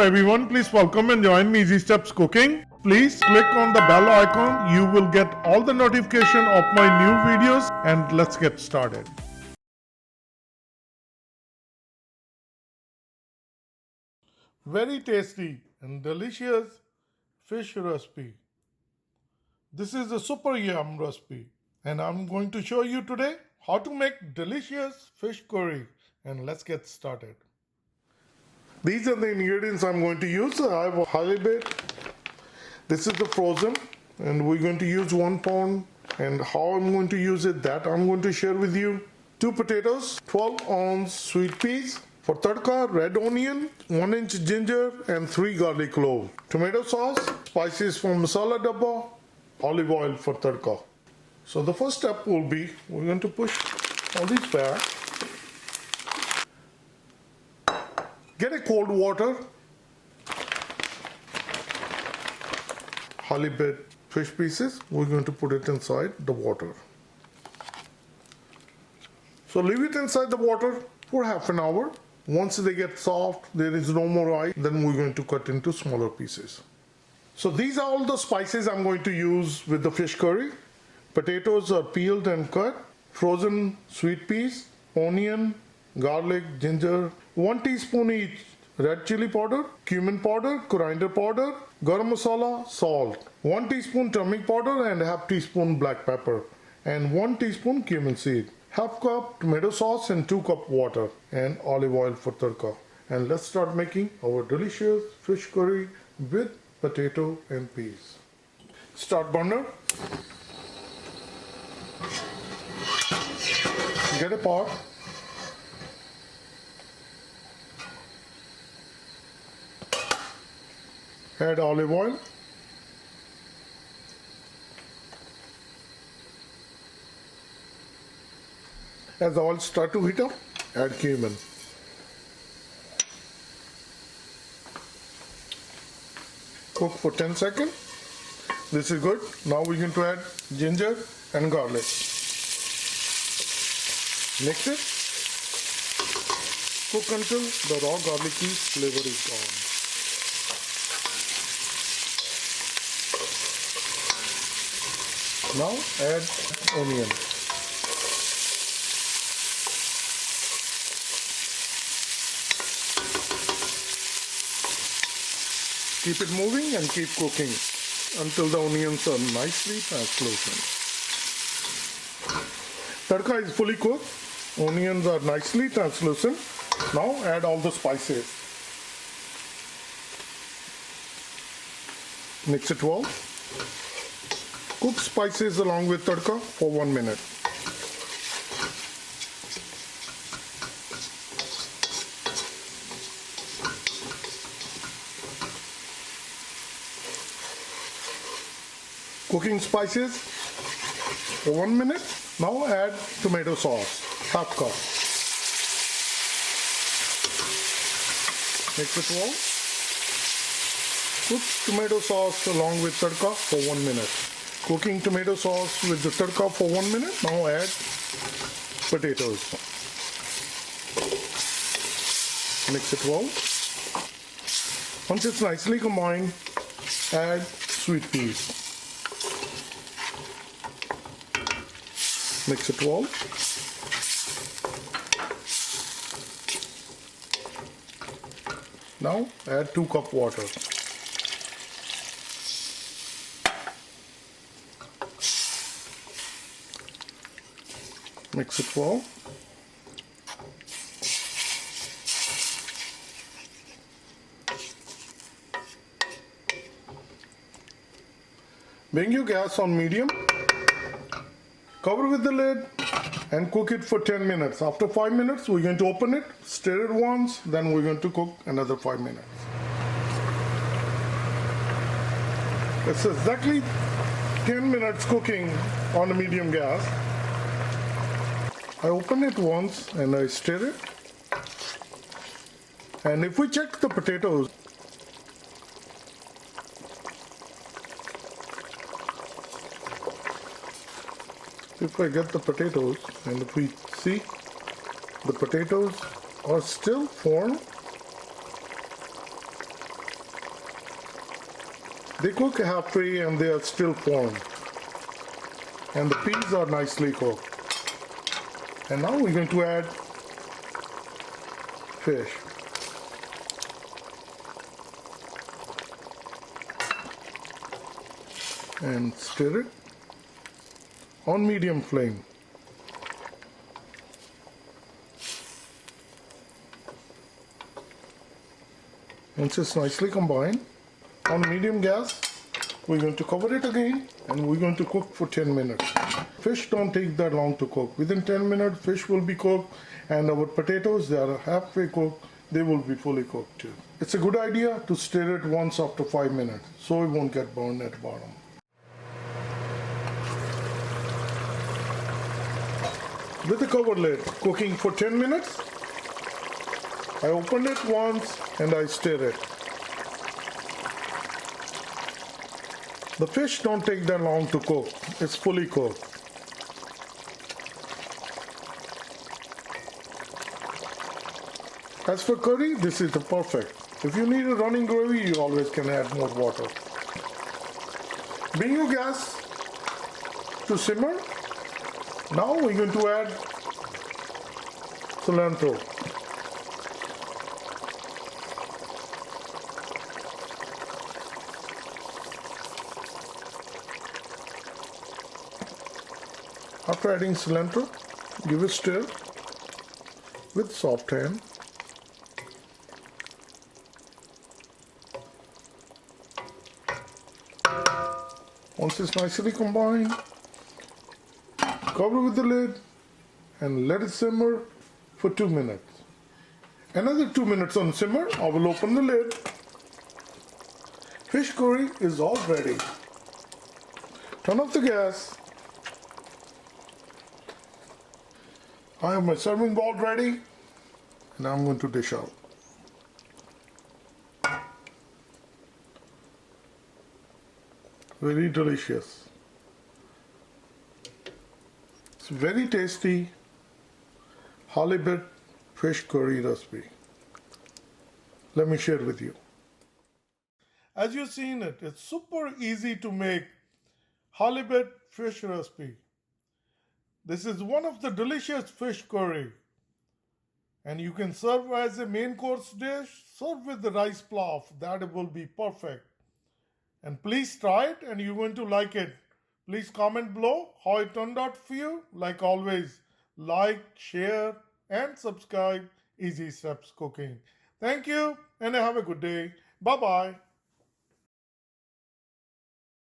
everyone, please welcome and join me Easy Steps Cooking. Please click on the bell icon. You will get all the notification of my new videos, and let's get started. Very tasty and delicious fish recipe. This is a super yum recipe, and I'm going to show you today how to make delicious fish curry. And let's get started. These are the ingredients I'm going to use. I have a halibut. This is the frozen, and we're going to use 1 pound. And how I'm going to use it, that I'm going to share with you. 2 potatoes, 12-ounce sweet peas. For tadka, red onion, 1-inch ginger, and 3 garlic cloves. Tomato sauce, spices from masala dabba, olive oil for tadka. So the first step will be, we're going to push all these back. Get a cold water. Halibut fish pieces, we're going to put it inside the water. So leave it inside the water for half an hour. Once they get soft, there is no more ice, then we're going to cut into smaller pieces. So these are all the spices I'm going to use with the fish curry. Potatoes are peeled and cut. Frozen sweet peas, onion, garlic, ginger, 1 teaspoon each red chili powder, cumin powder, coriander powder, garam masala, salt, 1 teaspoon turmeric powder and half teaspoon black pepper, and 1 teaspoon cumin seed, half cup tomato sauce and 2 cup water, and olive oil for tadka. And let's start making our delicious fish curry with potato and peas. Start burner. Get a pot. Add olive oil. As the oil starts to heat up, add cumin. Cook for 10 seconds. This is good. Now we're going to add ginger and garlic. Mix it. Cook until the raw garlicky flavor is gone. Now add onion. Keep it moving and keep cooking until the onions are nicely translucent. Tadka is fully cooked. Onions are nicely translucent. Now add all the spices. Mix it well. Cook spices along with tadka for 1 minute. Cooking spices for 1 minute. Now add tomato sauce, half cup. Mix it well. Cook tomato sauce along with tadka for 1 minute. Cooking tomato sauce with the tadka for 1 minute. Now add potatoes. Mix it well. Once it's nicely combined, add sweet peas. Mix it well. Now add 2 cup water. Mix it well. Bring your gas on medium. Cover with the lid and cook it for 10 minutes. After 5 minutes, we're going to open it, stir it once, then we're going to cook another 5 minutes. It's exactly 10 minutes cooking on a medium gas. I open it once and I stir it. And if we check the potatoes, if I get the potatoes, and if we see the potatoes are still firm, They cook halfway and they are still formed. And the peas are nicely cooked. And now we're going to add fish. And stir it on medium flame. Once it's nicely combined, on medium gas, we're going to cover it again and we're going to cook for 10 minutes. Fish don't take that long to cook. Within 10 minutes, fish will be cooked, and our potatoes, they are halfway cooked, they will be fully cooked too. It's a good idea to stir it once after 5 minutes so it won't get burned at the bottom. With the cover lid cooking for 10 minutes, I opened it once and I stir it. The fish don't take that long to cook. It's fully cooked. As for curry, this is the perfect. If you need a running gravy, you always can add more water. Bring your gas to simmer. Now we're going to add cilantro. After adding cilantro, give a stir with soft hand. Once it's nicely combined, cover with the lid and let it simmer for 2 minutes. Another 2 minutes on simmer, I will open the lid. Fish curry is all ready. Turn off the gas. I have my serving bowl ready and I'm going to dish out. Very delicious. It's very tasty halibut fish curry recipe. Let me share with you. As you've seen it, it's super easy to make halibut fish recipe. This is one of the delicious fish curry. And you can serve as a main course dish, serve with the rice plow. That will be perfect. And please try it and you're going to like it. Please comment below how it turned out for you. Like always, like, share and subscribe Easy Steps Cooking. Thank you and have a good day. Bye-bye.